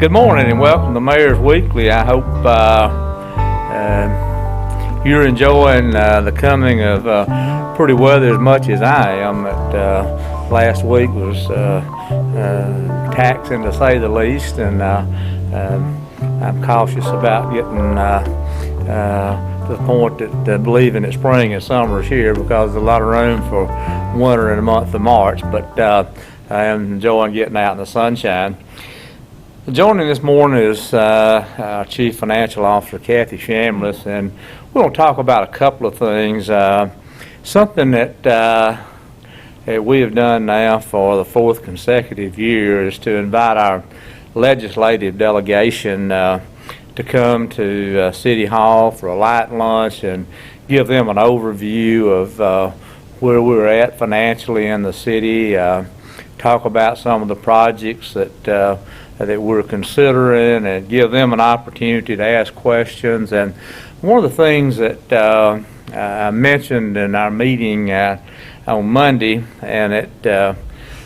Good morning and welcome to Mayor's Weekly. I hope you're enjoying the coming of pretty weather as much as I am. Last week was taxing to say the least, and I'm cautious about getting to the point that believing that spring and summer is here, because there's a lot of room for winter in the month of March, but I am enjoying getting out in the sunshine. Joining this morning is our Chief Financial Officer, Kathy Chambliss, and we're going to talk about a couple of things. Something that we have done now for the fourth consecutive year is to invite our legislative delegation to come to City Hall for a light lunch and give them an overview of where we're at financially in the city, talk about some of the projects that we're considering, and give them an opportunity to ask questions. And one of the things that I mentioned in our meeting on Monday, and it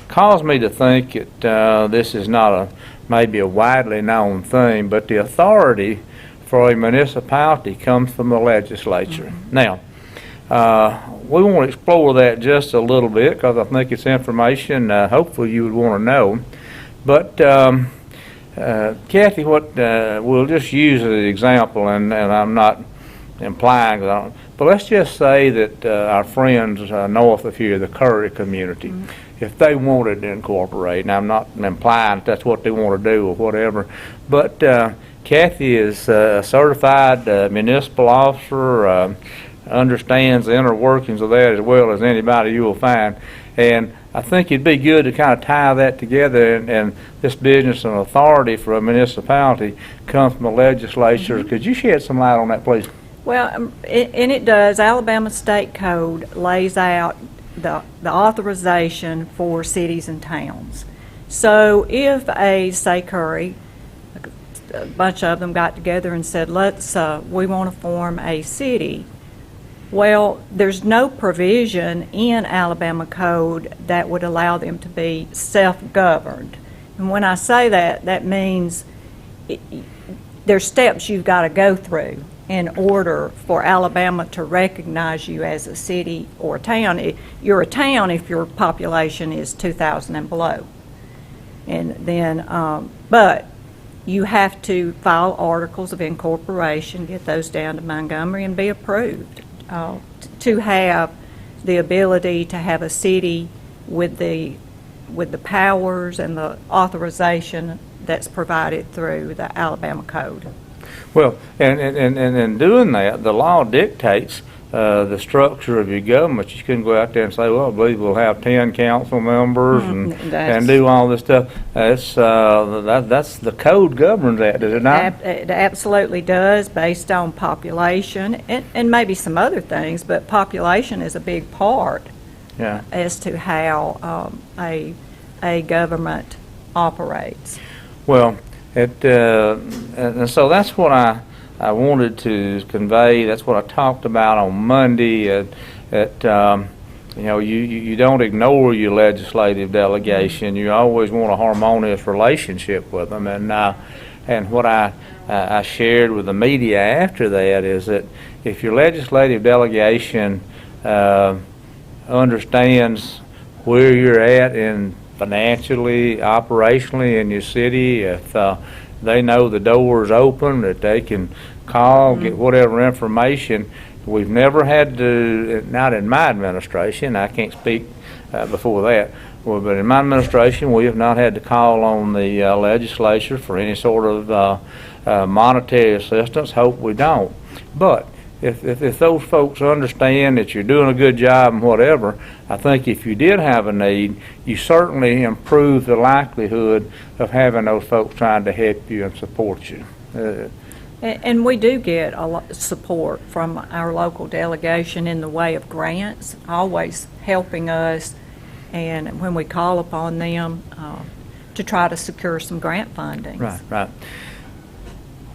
caused me to think that this is not maybe a widely known thing, but the authority for a municipality comes from the legislature. Now, we want to explore that just a little bit, because I think it's information hopefully you would want to know. But Kathy, we'll just use as an example, and I'm not implying that, but let's just say that our friends north of here, the Curry community, if they wanted to incorporate, and I'm not implying that's what they want to do or whatever, but Kathy is a certified municipal officer, understands the inner workings of that as well as anybody you will find, and I think it'd be good to kind of tie that together, and this business and authority for a municipality comes from the legislature. Could you shed some light on that, please? Well, and it does. Alabama State Code lays out the authorization for cities and towns. So if say Curry, a bunch of them got together and said, we want to form a city. Well, there's no provision in Alabama Code that would allow them to be self-governed. And when I say that, that means there's steps you've got to go through in order for Alabama to recognize you as a city or a town. You're a town if your population is 2,000 and below. And then, but you have to file articles of incorporation, get those down to Montgomery, and be approved. To have the ability to have a city with the powers and the authorization that's provided through the Alabama Code. Well, and in doing that, the law dictates the structure of your government. You couldn't go out there and say, well, I believe we'll have 10 council members and do all this stuff. That's the code governs that, does it not? It absolutely does, based on population and maybe some other things, but population is a big part as to how a government operates. Well, and so that's what I wanted to convey. That's what I talked about on Monday. You don't ignore your legislative delegation. You always want a harmonious relationship with them. And what I shared with the media after that is that if your legislative delegation understands where you're at in financially, operationally in your city, if they know the door is open, that they can call, get whatever information. We've never had to, not in my administration, I can't speak before that, but in my administration we have not had to call on the legislature for any sort of monetary assistance. Hope we don't. But if those folks understand that you're doing a good job and whatever, I think if you did have a need, you certainly improve the likelihood of having those folks trying to help you and support you. And we do get a lot of support from our local delegation in the way of grants, always helping us, and when we call upon them to try to secure some grant funding. Right.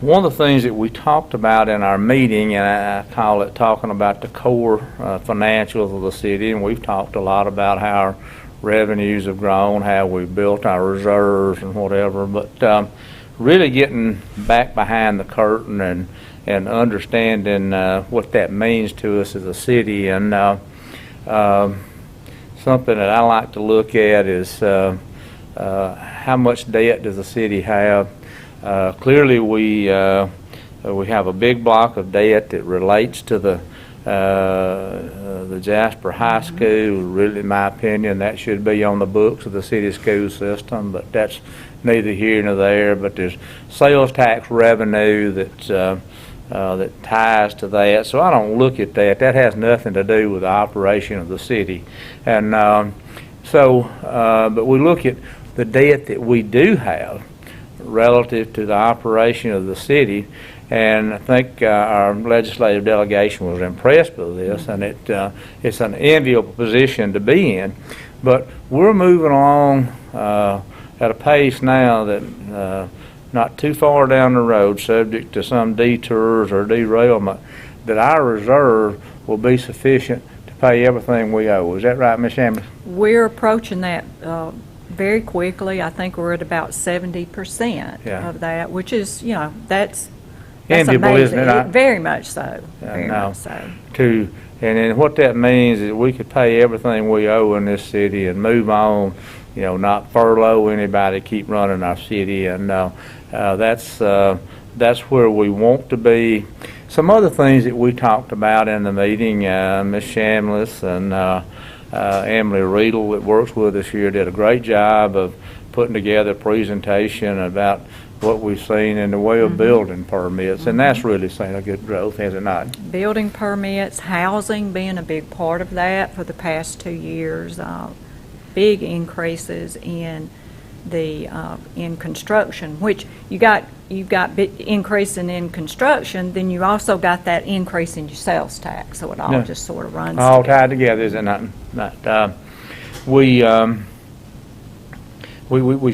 One of the things that we talked about in our meeting, and I call it talking about the core financials of the city, and we've talked a lot about how our revenues have grown, how we've built our reserves and whatever, but really getting back behind the curtain and understanding what that means to us as a city. And something that I like to look at is how much debt does the city have. Clearly, we have a big block of debt that relates to the Jasper High School. Really, in my opinion, that should be on the books of the city school system, but that's neither here nor there. But there's sales tax revenue that ties to that. So I don't look at that. That has nothing to do with the operation of the city. And but we look at the debt that we do have relative to the operation of the city. And I think our legislative delegation was impressed with this, and it's an enviable position to be in. But we're moving along at a pace now that not too far down the road, subject to some detours or derailment, that our reserve will be sufficient to pay everything we owe. Is that right, Ms. Shambliss? We're approaching that very quickly. I think we're at about 70% of that, which is, that's enviable, amazing. isn't it? Very much so. Very much so. And then what that means is we could pay everything we owe in this city and move on, not furlough anybody, keep running our city. And that's where we want to be. Some other things that we talked about in the meeting, Ms. Shambliss and Emily Riedel that works with us here did a great job of putting together a presentation about what we've seen in the way of building permits, and that's really seen a good growth, has it not? Building permits, housing being a big part of that for the past 2 years. Big increases in the in construction, which you've got increasing in construction, then you also got that increase in your sales tax, so it all just sort of runs all together. tied together, is it not? We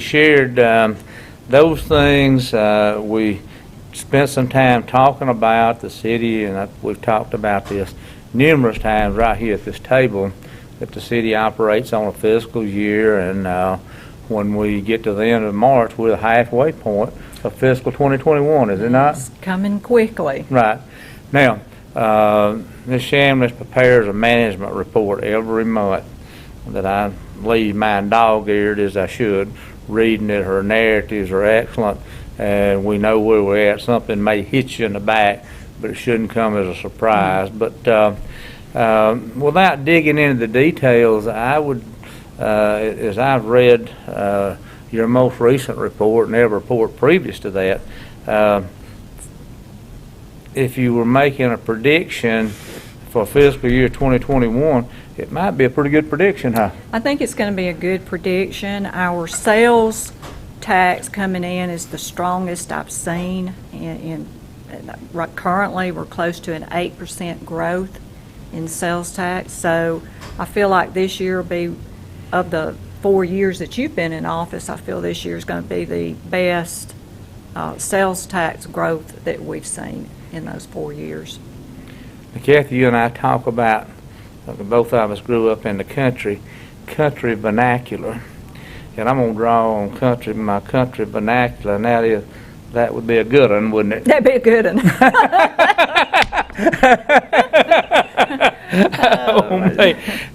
shared those things. We spent some time talking about the city, and we've talked about this numerous times right here at this table, that the city operates on a fiscal year, and when we get to the end of March, we're the halfway point of fiscal 2021, is it not? It's coming quickly. Right. Now, Ms. Shambliss prepares a management report every month that I leave mine dog-eared as I should, reading it. Her narratives are excellent, and we know where we're at. Something may hit you in the back, but it shouldn't come as a surprise. But without digging into the details, I would, as I've read your most recent report and every report previous to that, if you were making a prediction for fiscal year 2021, it might be a pretty good prediction, huh? I think it's going to be a good prediction. Our sales tax coming in is the strongest I've seen. Currently, we're close to an 8% growth in sales tax. So I feel like this year will be, of the 4 years that you've been in office, I feel this year is going to be the best sales tax growth that we've seen in those 4 years. Now, Kathy, you and I talk about, both of us grew up in the country vernacular, and I'm going to draw on my country vernacular, and that would be a good one, wouldn't it? That'd be a good one.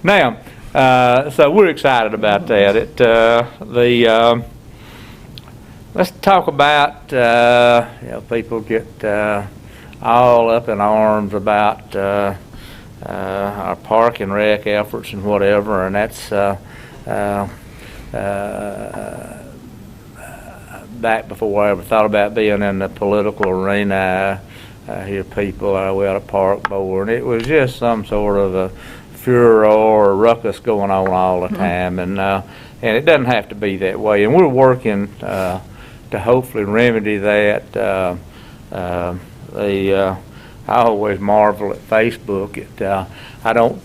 Now, so we're excited about that. Let's talk about, people get all up in arms about our park and rec efforts and whatever, and that's back before I ever thought about being in the political arena. I hear people, we had a park board, and it was just some sort of a furor or ruckus going on all the time, and it doesn't have to be that way, and we're working to hopefully remedy that. I always marvel at Facebook. I don't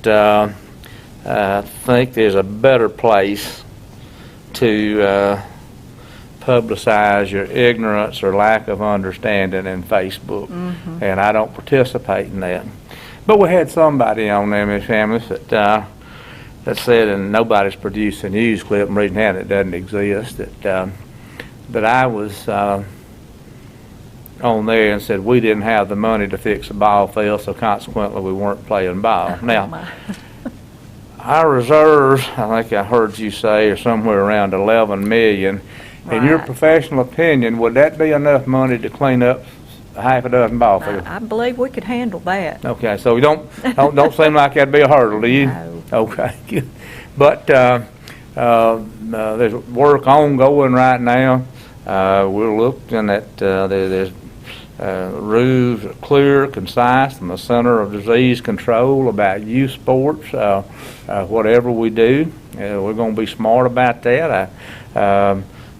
think there's a better place to publicize your ignorance or lack of understanding than Facebook, and I don't participate in that. But we had somebody on there, Ms. Shambliss, that said, and nobody's produced a news clip, I'm reading that, it doesn't exist, that I was on there and said we didn't have the money to fix the ball field, so consequently we weren't playing ball. Now, our reserves, I think I heard you say, are somewhere around 11 million. In your Right. professional opinion, would that be enough money to clean up half a dozen ball fields? I believe we could handle that. Okay, so you don't seem like that'd be a hurdle, do you? No. Okay, good. But there's work ongoing right now. We're looking at there's rules are clear, concise, from the Center of Disease Control about youth sports. Whatever we do, we're going to be smart about that.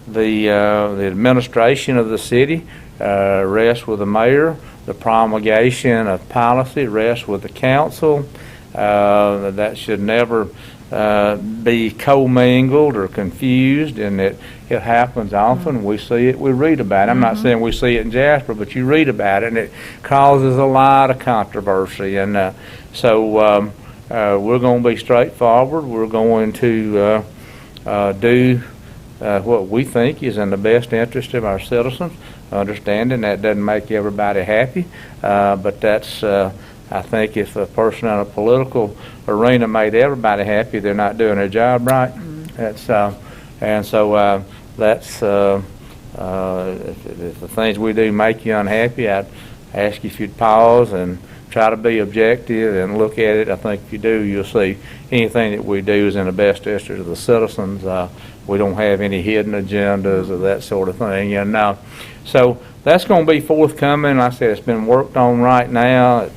The administration of the city rests with the mayor. The promulgation of policy rests with the council. That should never be commingled or confused, and it happens often. We see it, we read about it. I'm not saying we see it in Jasper, but you read about it, and it causes a lot of controversy. And so we're going to be straightforward. We're going to do what we think is in the best interest of our citizens, understanding that doesn't make everybody happy, but that's I think if a person in a political arena made everybody happy, they're not doing their job right. That's and so that's if the things we do make you unhappy, I'd ask you if you'd pause and try to be objective and look at it. I think if you do, you'll see anything that we do is in the best interest of the citizens. We don't have any hidden agendas or that sort of thing. And so that's going to be forthcoming. Like I said, it's been worked on right now.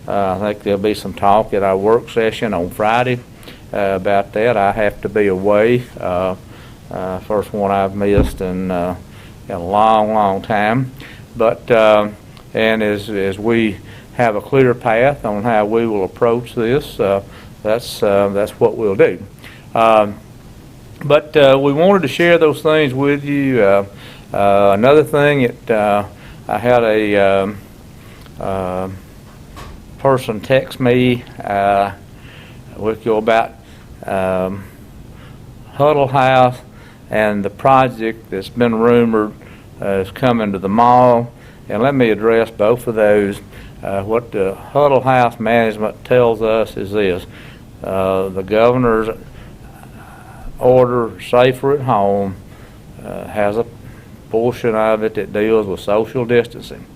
I think there'll be some talk at our work session on Friday about that. I have to be away. First one I've missed in a long time. But and as we have a clear path on how we will approach this, that's what we'll do. But we wanted to share those things with you. Another thing that I had a person text me with you about Huddle House and the project that's been rumored is coming to the mall. And let me address both of those. What the Huddle House management tells us is this: the governor's order, Safer at Home, has a portion of it that deals with social distancing.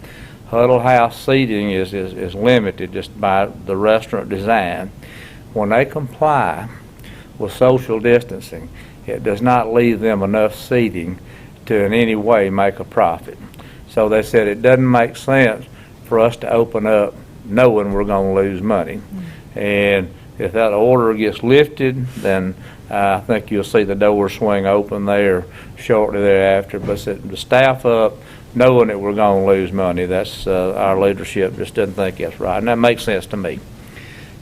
Huddle House seating is limited just by the restaurant design. When they comply with social distancing, it does not leave them enough seating to in any way make a profit. So they said it doesn't make sense for us to open up knowing we're going to lose money. And if that order gets lifted, then I think you'll see the doors swing open there shortly thereafter. But set the staff up knowing that we're going to lose money, that's our leadership just doesn't think that's right, and that makes sense to me.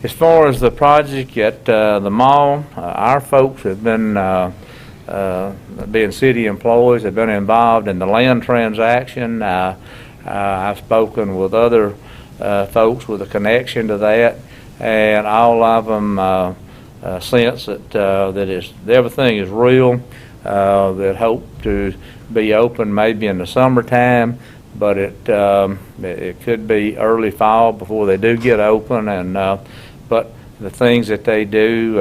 As far as the project at the mall, our folks have been being city employees, have been involved in the land transaction. I've spoken with other folks with a connection to that, and all of them sense that everything is real. That hope to be open maybe in the summertime, but it could be early fall before they do get open. And but the things that they do,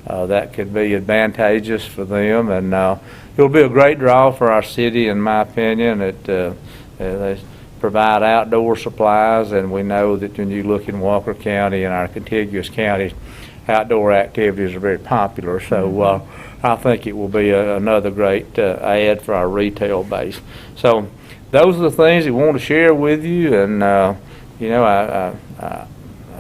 that could be advantageous for them, and it'll be a great draw for our city, in my opinion. They provide outdoor supplies, and we know that when you look in Walker County and our contiguous counties, outdoor activities are very popular. So I think it will be another great add for our retail base. So those are the things we want to share with you. And I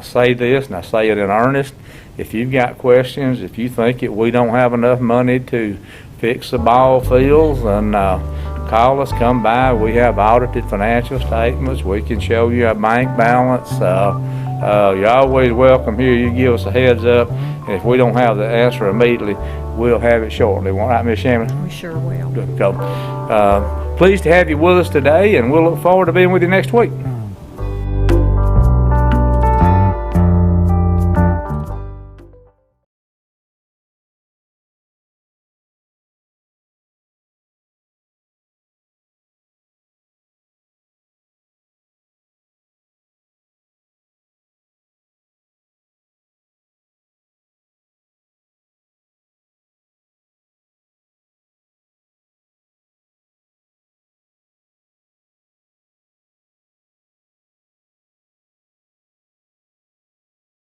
say this, and I say it in earnest. If you've got questions, if you think that we don't have enough money to fix the ball fields, then call us, come by. We have audited financial statements. We can show you our bank balance. You're always welcome here. You give us a heads up, and if we don't have the answer immediately, we'll have it shortly. All right, Ms. Shannon? We sure will. Good. So, pleased to have you with us today, and we'll look forward to being with you next week.